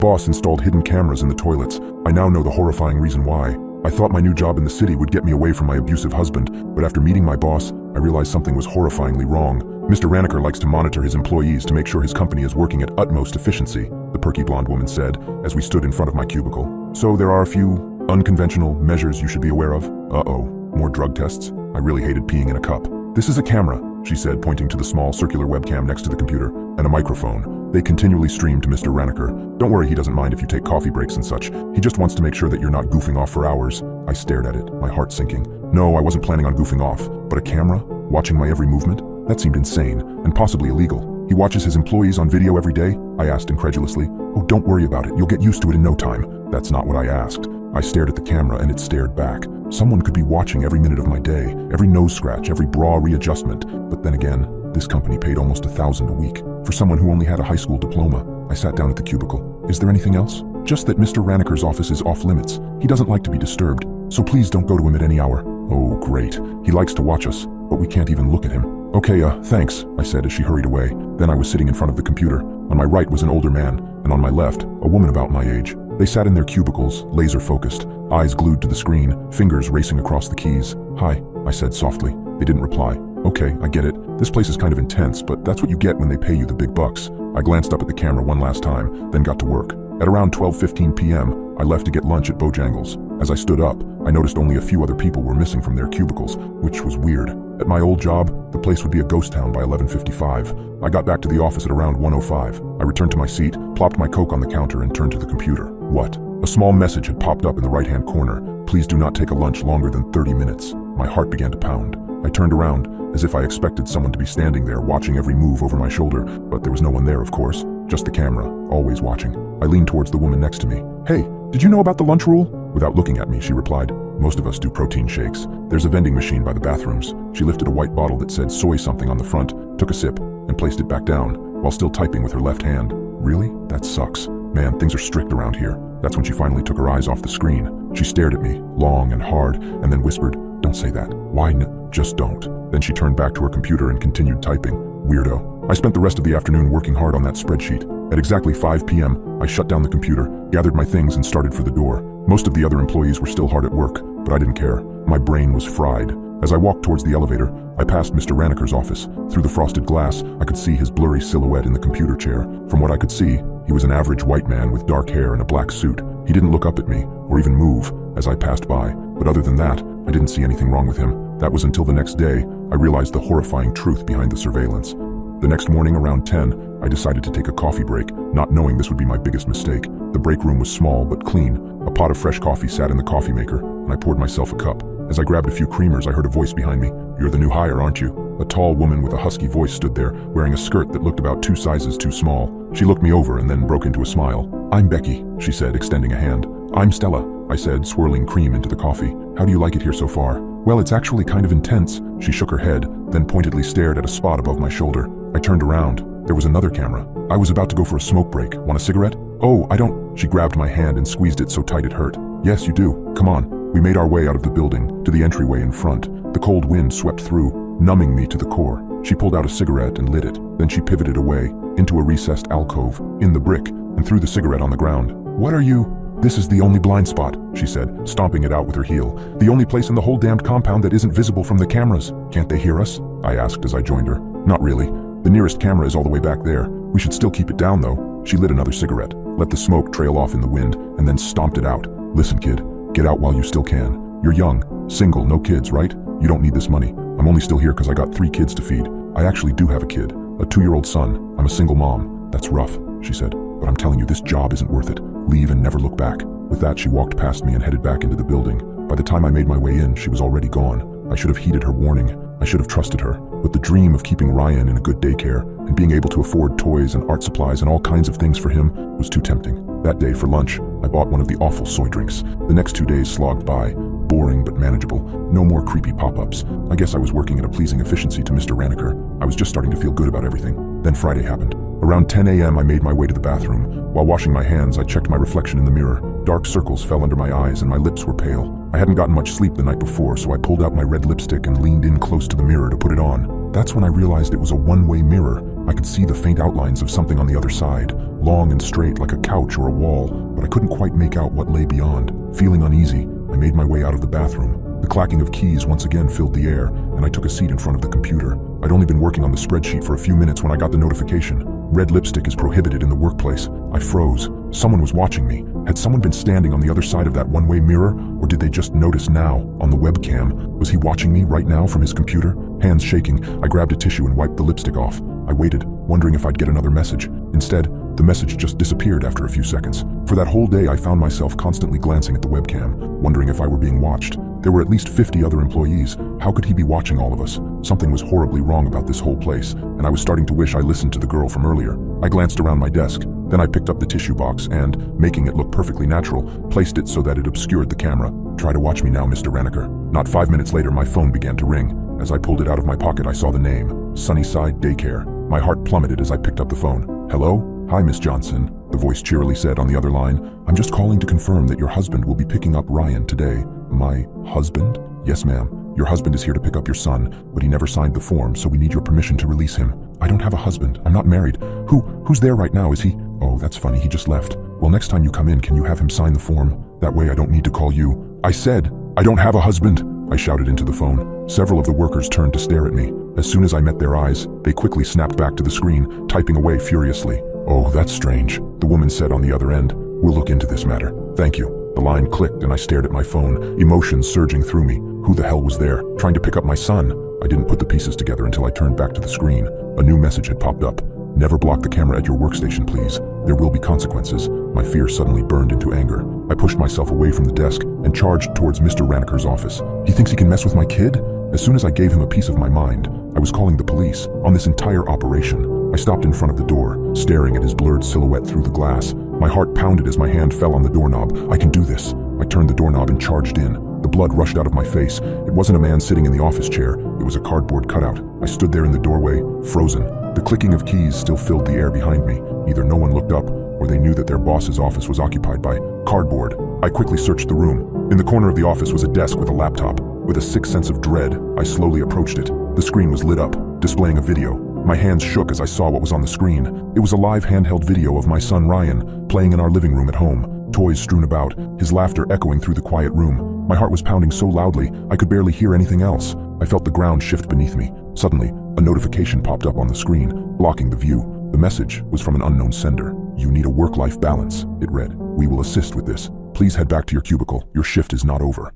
boss installed hidden cameras in the toilets. I now know the horrifying reason why. I thought my new job in the city would get me away from my abusive husband, but after meeting my boss, I realized something was horrifyingly wrong. Mr. Raniker likes to monitor his employees to make sure his company is working at utmost efficiency, the perky blonde woman said, as we stood in front of my cubicle. So there are a few unconventional measures you should be aware of. Uh-oh, more drug tests? I really hated peeing in a cup. This is a camera, she said, pointing to the small circular webcam next to the computer, and a microphone. They continually stream to Mr. Raniker. Don't worry, he doesn't mind if you take coffee breaks and such. He just wants to make sure that you're not goofing off for hours. I stared at it, my heart sinking. No, I wasn't planning on goofing off, but a camera? Watching my every movement? That seemed insane, and possibly illegal. He watches his employees on video every day? I asked incredulously. Oh, don't worry about it, you'll get used to it in no time. That's not what I asked. I stared at the camera and it stared back. Someone could be watching every minute of my day, every nose scratch, every bra readjustment. But then again, this company paid almost $1,000 a week. For someone who only had a high school diploma, I sat down at the cubicle. Is there anything else? Just that Mr. Raniker's office is off limits. He doesn't like to be disturbed, so please don't go to him at any hour. Oh, great. He likes to watch us, but we can't even look at him. Okay, thanks, I said as she hurried away. Then I was sitting in front of the computer. On my right was an older man, and on my left, a woman about my age. They sat in their cubicles, laser-focused, eyes glued to the screen, fingers racing across the keys. Hi, I said softly. They didn't reply. Okay, I get it. This place is kind of intense, but that's what you get when they pay you the big bucks. I glanced up at the camera one last time, then got to work. At around 12:15 p.m., I left to get lunch at Bojangles. As I stood up, I noticed only a few other people were missing from their cubicles, which was weird. At my old job, the place would be a ghost town by 11:55. I got back to the office at around 1:05. I returned to my seat, plopped my Coke on the counter, and turned to the computer. What? A small message had popped up in the right-hand corner. Please do not take a lunch longer than 30 minutes. My heart began to pound. I turned around, as if I expected someone to be standing there watching every move over my shoulder, but there was no one there, of course. Just the camera, always watching. I leaned towards the woman next to me. Hey, did you know about the lunch rule? Without looking at me, she replied. Most of us do protein shakes. There's a vending machine by the bathrooms. She lifted a white bottle that said soy something on the front, took a sip, and placed it back down, while still typing with her left hand. Really? That sucks. Man, things are strict around here. That's when she finally took her eyes off the screen. She stared at me, long and hard, and then whispered, "Don't say that." Why just don't. Then she turned back to her computer and continued typing. Weirdo. I spent the rest of the afternoon working hard on that spreadsheet. At exactly 5 p.m., I shut down the computer, gathered my things, and started for the door. Most of the other employees were still hard at work, but I didn't care. My brain was fried. As I walked towards the elevator, I passed Mr. Raniker's office. Through the frosted glass, I could see his blurry silhouette in the computer chair. From what I could see, he was an average white man with dark hair and a black suit. He didn't look up at me, or even move, as I passed by. But other than that, I didn't see anything wrong with him. That was until the next day, I realized the horrifying truth behind the surveillance. The next morning, around 10, I decided to take a coffee break, not knowing this would be my biggest mistake. The break room was small but clean. A pot of fresh coffee sat in the coffee maker, and I poured myself a cup. As I grabbed a few creamers, I heard a voice behind me. "You're the new hire, aren't you?" A tall woman with a husky voice stood there, wearing a skirt that looked about 2 sizes too small. She looked me over and then broke into a smile. "I'm Becky," she said, extending a hand. "I'm Stella," I said, swirling cream into the coffee. "How do you like it here so far?" "Well, it's actually kind of intense." She shook her head, then pointedly stared at a spot above my shoulder. I turned around. There was another camera. I was about to go for a smoke break. "Want a cigarette?" "Oh, I don't." She grabbed my hand and squeezed it so tight it hurt. "Yes, you do. Come on." We made our way out of the building, to the entryway in front. The cold wind swept through, numbing me to the core. She pulled out a cigarette and lit it. Then she pivoted away, into a recessed alcove, in the brick, and threw the cigarette on the ground. "What are you?" "This is the only blind spot," she said, stomping it out with her heel. "The only place in the whole damned compound that isn't visible from the cameras." "Can't they hear us?" I asked as I joined her. "Not really. The nearest camera is all the way back there. We should still keep it down, though." She lit another cigarette, let the smoke trail off in the wind, and then stomped it out. "Listen, kid, get out while you still can. You're young, single, no kids, right? You don't need this money. I'm only still here because I got 3 kids to feed. I actually do have a kid, a 2-year-old son. I'm a single mom." "That's rough," she said, "but I'm telling you, this job isn't worth it. Leave and never look back." With that, she walked past me and headed back into the building. By the time I made my way in, she was already gone. I should have heeded her warning. I should have trusted her. But the dream of keeping Ryan in a good daycare and being able to afford toys and art supplies and all kinds of things for him was too tempting. That day, for lunch, I bought one of the awful soy drinks. The next 2 days slogged by, boring but manageable. No more creepy pop-ups. I guess I was working at a pleasing efficiency to Mr. Raniker. I was just starting to feel good about everything. Then Friday happened. Around 10 a.m. I made my way to the bathroom. While washing my hands, I checked my reflection in the mirror. Dark circles fell under my eyes and my lips were pale. I hadn't gotten much sleep the night before, so I pulled out my red lipstick and leaned in close to the mirror to put it on. That's when I realized it was a one-way mirror. I could see the faint outlines of something on the other side, long and straight like a couch or a wall, but I couldn't quite make out what lay beyond. Feeling uneasy, I made my way out of the bathroom. The clacking of keys once again filled the air, and I took a seat in front of the computer. I'd only been working on the spreadsheet for a few minutes when I got the notification. Red lipstick is prohibited in the workplace. I froze. Someone was watching me. Had someone been standing on the other side of that one-way mirror, or did they just notice now, on the webcam? Was he watching me right now from his computer? Hands shaking, I grabbed a tissue and wiped the lipstick off. I waited, wondering if I'd get another message. Instead, the message just disappeared after a few seconds. For that whole day, I found myself constantly glancing at the webcam, wondering if I were being watched. There were at least 50 other employees. How could he be watching all of us? Something was horribly wrong about this whole place, and I was starting to wish I listened to the girl from earlier. I glanced around my desk. Then I picked up the tissue box and, making it look perfectly natural, placed it so that it obscured the camera. Try to watch me now, Mr. Raniker. Not 5 minutes later, my phone began to ring. As I pulled it out of my pocket, I saw the name, Sunnyside Daycare. My heart plummeted as I picked up the phone. Hello? Hi, Miss Johnson, the voice cheerily said on the other line. I'm just calling to confirm that your husband will be picking up Ryan today. My husband? Yes, ma'am. Your husband is here to pick up your son, but he never signed the form, so we need your permission to release him. I don't have a husband. I'm not married. Who's there right now? Is he? Oh, that's funny. He just left. Well, next time you come in, can you have him sign the form? That way I don't need to call you. I said, I don't have a husband, I shouted into the phone. Several of the workers turned to stare at me. As soon as I met their eyes, they quickly snapped back to the screen, typing away furiously. Oh, that's strange, the woman said on the other end. We'll look into this matter. Thank you. The line clicked and I stared at my phone, emotions surging through me. Who the hell was there, trying to pick up my son? I didn't put the pieces together until I turned back to the screen. A new message had popped up. Never block the camera at your workstation, please. There will be consequences. My fear suddenly burned into anger. I pushed myself away from the desk and charged towards Mr. Raniker's office. He thinks he can mess with my kid? As soon as I gave him a piece of my mind, I was calling the police on this entire operation. I stopped in front of the door, staring at his blurred silhouette through the glass. My heart pounded as my hand fell on the doorknob. I can do this. I turned the doorknob and charged in. The blood rushed out of my face. It wasn't a man sitting in the office chair. It was a cardboard cutout. I stood there in the doorway, frozen. The clicking of keys still filled the air behind me. Either no one looked up, or they knew that their boss's office was occupied by cardboard. I quickly searched the room. In the corner of the office was a desk with a laptop. With a sick sense of dread, I slowly approached it. The screen was lit up, displaying a video. My hands shook as I saw what was on the screen. It was a live handheld video of my son Ryan, playing in our living room at home. Toys strewn about, his laughter echoing through the quiet room. My heart was pounding so loudly, I could barely hear anything else. I felt the ground shift beneath me. Suddenly, a notification popped up on the screen, blocking the view. The message was from an unknown sender. You need a work-life balance, it read. We will assist with this. Please head back to your cubicle. Your shift is not over.